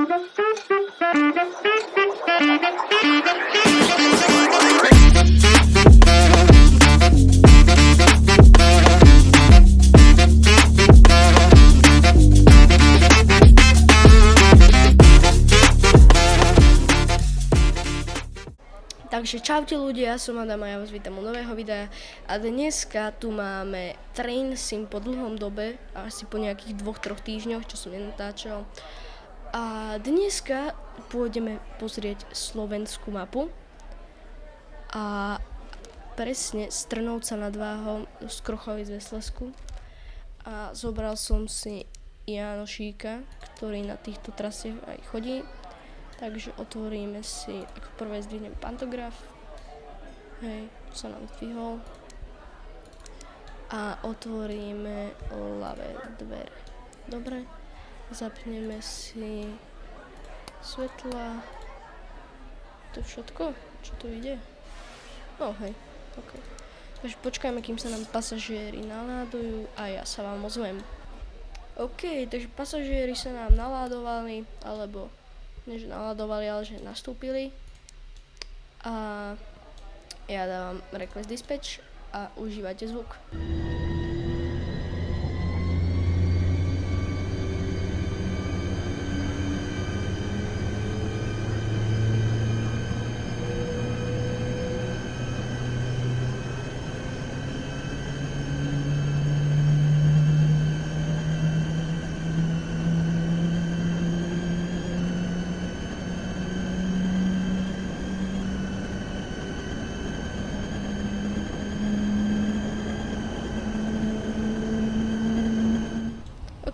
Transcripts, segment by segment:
Takže čaute ľudia, som Adam a ja vás vítam u nového videa a dneska tu máme Train Sim po dlhom dobe, asi po nejakých 2-3 týždňoch, čo som nenatáčal. A dneska pôjdeme pozrieť slovenskú mapu a presne z Trnovca nad Váhom z Krochovic ve Slezsku. A zobral som si Jánošíka, ktorý na týchto trasiach aj chodí. Takže otvoríme si, ako prvé zdvihnem pantograf, hej, sa nám zdvihol. A otvoríme ľavé dvere. Dobre, zapneme si svetla. To je všetko, čo tu ide? No hej, ok. Takže počkajme, kým sa nám pasažieri naládujú a ja sa vám ozvem. Ok, takže pasažieri sa nám naládovali, alebo než naladovali, ale že nastúpili. A ja dávam request dispatch a užívajte zvuk.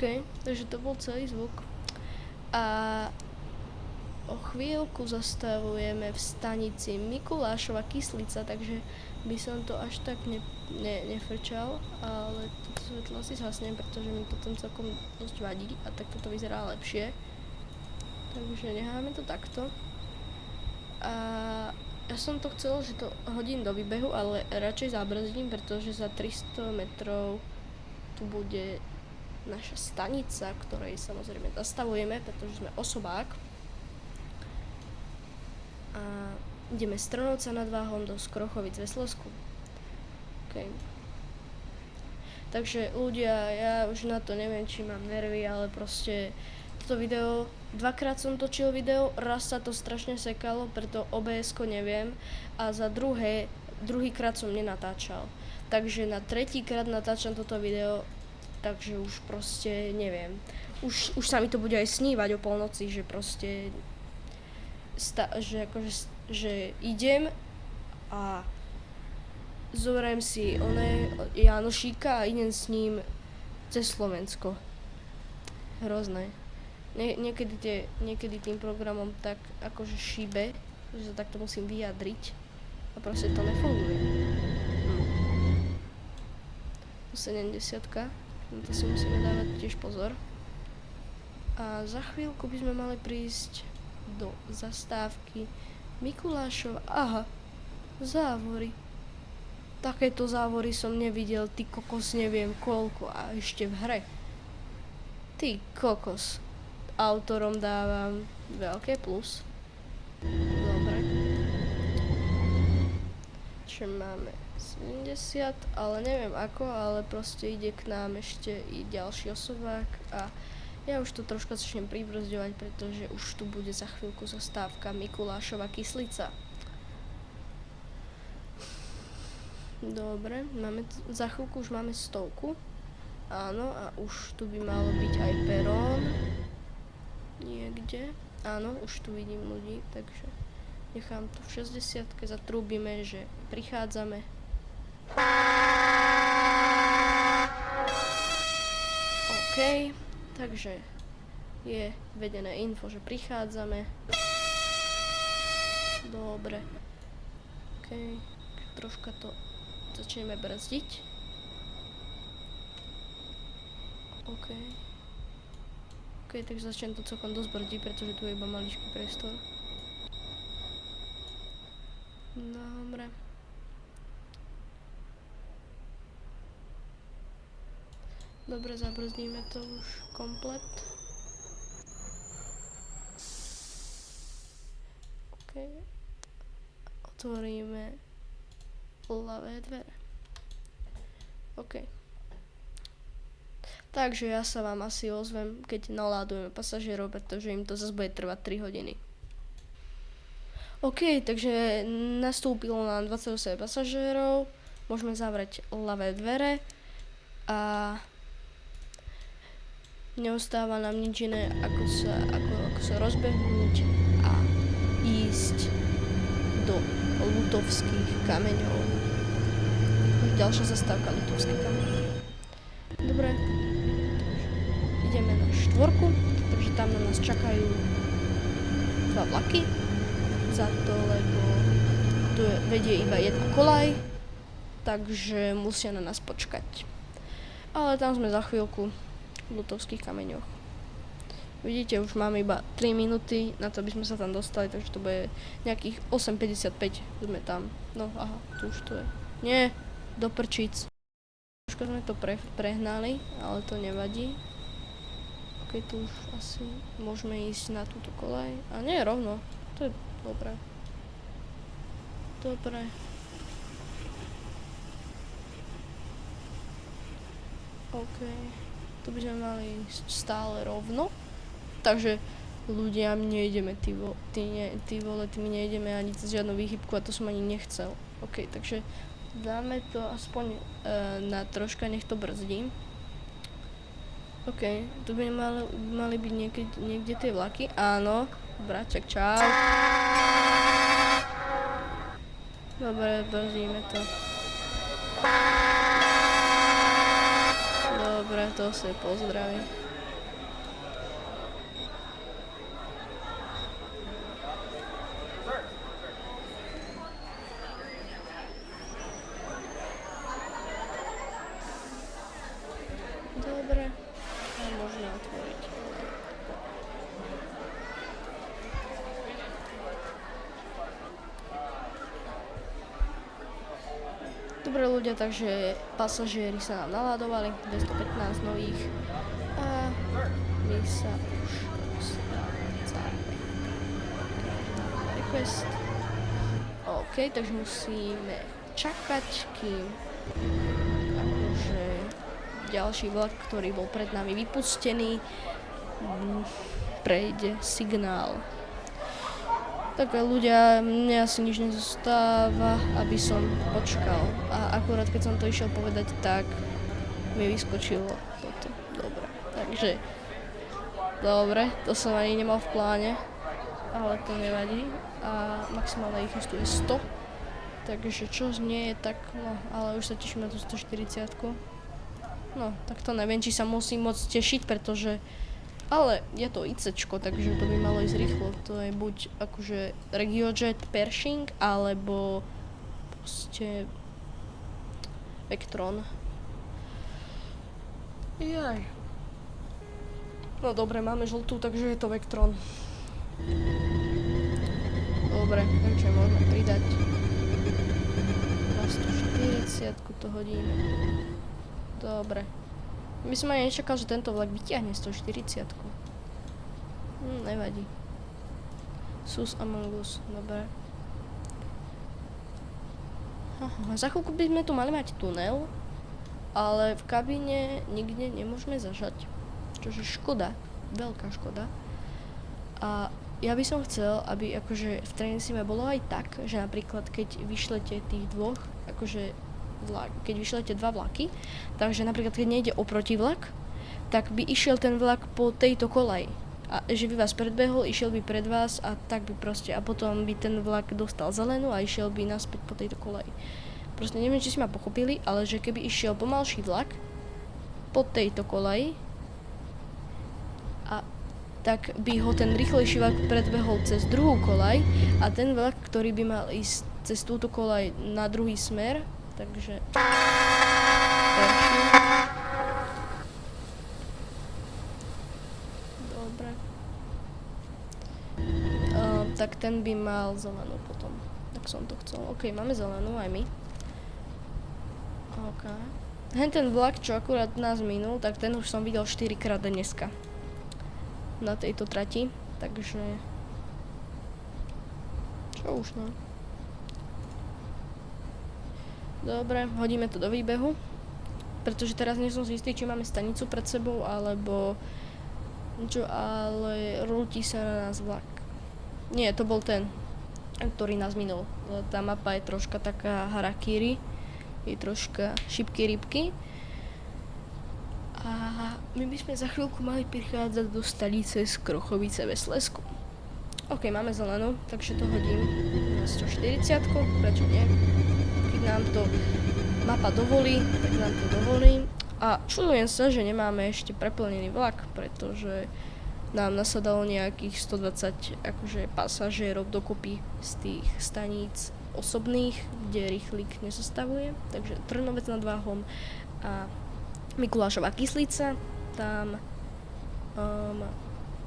OK, takže to bol celý zvuk. A o chvíľku zastavujeme v stanici Mikulášova Kyslica, takže by som to až tak nefrčal, ale toto svetlo si zhasnem, pretože mi to tam celkom dosť vadí a tak toto vyzerá lepšie. Takže necháme to takto. A ja som to chcel, že to hodím do výbehu, ale radšej zabrzdím, pretože za 300 metrov tu bude naša stanica, ktorej samozrejme zastavujeme, pretože sme osobák. A ideme z Trnovca nad Váhom do Krochovic ve Slezsku. OK. Takže ľudia, ja už na to neviem, či mám nervy, ale proste toto video, dvakrát som točil video, raz sa to strašne sekalo, preto OBS-ko neviem a za druhýkrát som nenatáčal. Takže na tretíkrát natáčam toto video, takže už proste neviem. Už sa mi to bude aj snívať o polnoci, že proste že idem a zoberiem si Jánošíka a idem s ním cez Slovensko. Hrozné. Niekedy tým programom tak akože šíbe, že sa takto musím vyjadriť a proste to nefunguje. 70-ka. Na to si musíme dávať tiež pozor. A za chvíľku by sme mali prísť do zastávky Mikulášova. Aha, závory. Takéto závory som nevidel, ty kokos, neviem koľko a ešte v hre. Ty kokos. Autorom dávam veľké plus. Dobre. Čo máme? 70, ale neviem ako, ale proste ide k nám ešte i ďalší osobák a ja už tu troška začnem pribrzďovať, pretože už tu bude za chvíľku zastávka Mikulášova Kyslica. Dobre, za chvíľku už máme 100. Áno, a už tu by malo byť aj perón. Niekde. Áno, už tu vidím ľudí, takže nechám tu v 60-ke, zatrúbime, že prichádzame. OK, takže je vedené info, že prichádzame. Dobre. OK, troška to začneme brzdiť. OK, takže začnem to celkom dosť brzdiť, pretože tu je iba maličký priestor. Dobre. Dobre, zabrzdíme to už komplet. OK. Otvoríme ľavé dvere. OK. Takže ja sa vám asi ozvem, keď naládujeme pasažierov, pretože im to zase bude trvať 3 hodiny. OK, takže nastúpilo nám 28 pasažierov, môžeme zavrieť ľavé dvere a neostáva nám nič iné, ako sa rozbehnúť a ísť do Lutovských kameňov. Ďalšia zastávka Lutovských kameňov. Dobre, ideme na 4, takže tam na nás čakajú 2 vlaky za to, lebo tu vedie iba jedna koľaj, takže musia na nás počkať. Ale tam sme za chvíľku v Lutovských kameňoch. Vidíte, už máme iba 3 minúty na to, aby sme sa tam dostali, takže to bude nejakých 8:55 sme tam. No aha, tu už to je. Nie, do prčíc. Troška sme to prehnali, ale to nevadí. Ok, tu už asi môžeme ísť na túto koľaj. A nie, rovno. To je dobré. Dobre. OK. Tu by sme mali ísť stále rovno. Takže ľudia, my nejdeme, ty vole, my nejdeme ani cez žiadnu výchybku a to som ani nechcel. OK, takže dáme to aspoň na troška, nech to brzdím. OK, tu by mali byť niekde tie vlaky. Áno, bráček, čau. Dobre, brzdíme to. Dobre, to si pozdraví. Dobre, a možno otvoriť. Dobre ľudia, takže pasažieri sa nám naladovali, 215 nových a my sa už dostávame. Request. OK, takže musíme čakať, kým akože ďalší vlak, ktorý bol pred nami vypustený, prejde signál. Tak ľudia, mne asi nič nezostáva, aby som počkal. A akurát keď som to išiel povedať, tak mi vyskočilo toto. Dobre, takže dobre, to som ani nemal v pláne, ale to nevadí. A maximálna rýchlosť tu je 100, takže čo nie je tak, no, ale už sa teším na tú 140. No, tak to neviem, či sa musím moc tešiť, pretože ale je to ICčko, takže to by malo ísť rýchlo. To je buď akože RegioJet Pershing, alebo proste Vectron. Jaj. No dobre, máme žltú, takže je to Vectron. Dobre, takže môžeme pridať. Na 140 to hodíme. Dobre. My som ani nečakal, že tento vlak vyťahne 140. Nevadí. Sus Among Us, dobre. Za chvíľku by sme tu mali mať tunel, ale v kabíne nikde nemôžeme zažať. Čože škoda, veľká škoda. A ja by som chcel, aby akože v Trainsim bolo aj tak, že napríklad keď vyšlete tých dvoch, akože keď vyšlete 2 vlaky, takže napríklad keď nejde oproti vlak, tak by išiel ten vlak po tejto kolaji. A že by vás predbehol, išiel by pred vás a tak by proste, a potom by ten vlak dostal zelenú a išiel by naspäť po tejto kolaji. Proste neviem, či si ma pochopili, ale že keby išiel pomalší vlak po tejto kolaji, a tak by ho ten rýchlejší vlak predbehol cez druhú kolaj a ten vlak, ktorý by mal ísť cez túto kolaj na druhý smer, takže dobre. Tak ten by mal zelenú potom. Tak som to chcel. OK, máme zelenú aj my. OK. Ten vlak, čo akurát nás minul, tak ten už som videl 4-krát dneska. Na tejto trati. Takže Čo už, no. Dobre, hodíme to do výbehu. Pretože teraz nie som si istý, či máme stanicu pred sebou, alebo čo, ale rúti sa na nás vlak. Nie, to bol ten, ktorý nás minul. Tá mapa je troška taká harakiri, je troška šipky rybky. A my by sme za chvíľku mali prichádzať do stanice z Krochovice ve Slezsku. OK, máme zelenú, takže to hodím na 140, prečo nie? Keď nám to mapa dovolí, tak nám to dovolí. A čudujem sa, že nemáme ešte preplnený vlak, pretože nám nasadalo nejakých 120 akože pasažierov dokopy z tých staníc osobných, kde rýchlik nezastavuje. Takže Trnovec nad Váhom a Mikulášova Kyslica, tam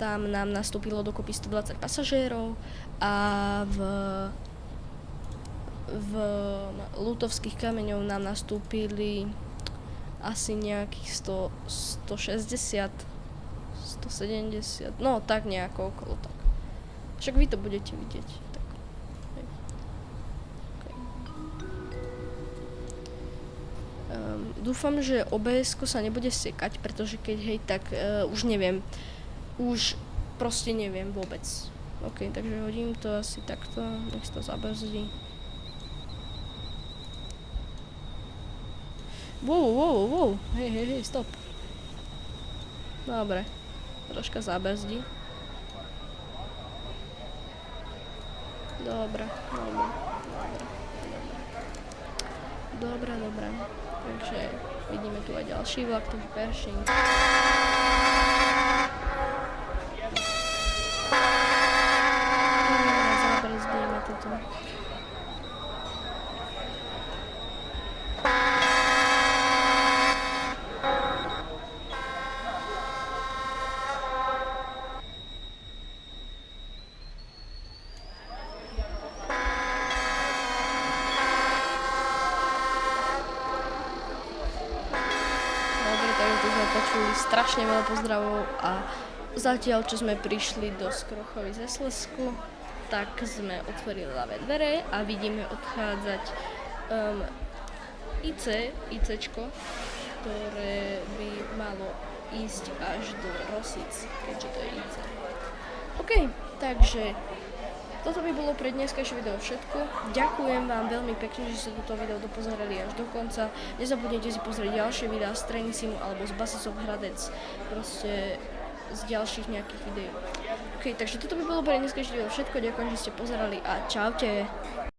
nám nastúpilo dokopy 120 pasažierov a v Lutovských kameňov nám nastúpili asi nejakých 160, 170, no tak nejako okolo tak. Však vy to budete vidieť. Tak. Okay. Dúfam, že OBS-ko sa nebude sekať, pretože keď hej, tak už neviem. Už proste neviem vôbec. OK, takže hodím to asi takto, nech to zabrzdí. Wow, hej, stop. Dobre, troška zabrzdí. Dobre. Takže vidíme tu aj ďalší vlak, takže Pershing. Zabrzdíme toto. Tu sme počuli strašne veľa pozdravov a zatiaľ, čo sme prišli do Krochovy ze Slezsku, tak sme otvorili ľavé dvere a vidíme odchádzať ICčko, ktoré by malo ísť až do Rosic, keďže to je IC. OK, takže toto by bolo pre dneskajšie video všetko. Ďakujem vám veľmi pekne, že ste toto video dopozerali až do konca. Nezabudnite si pozrieť ďalšie videá z Training Simu alebo z Basisov Hradec, proste z ďalších nejakých videí. OK, takže toto by bolo pre dneskajšie video všetko. Ďakujem, že ste pozerali a čaute.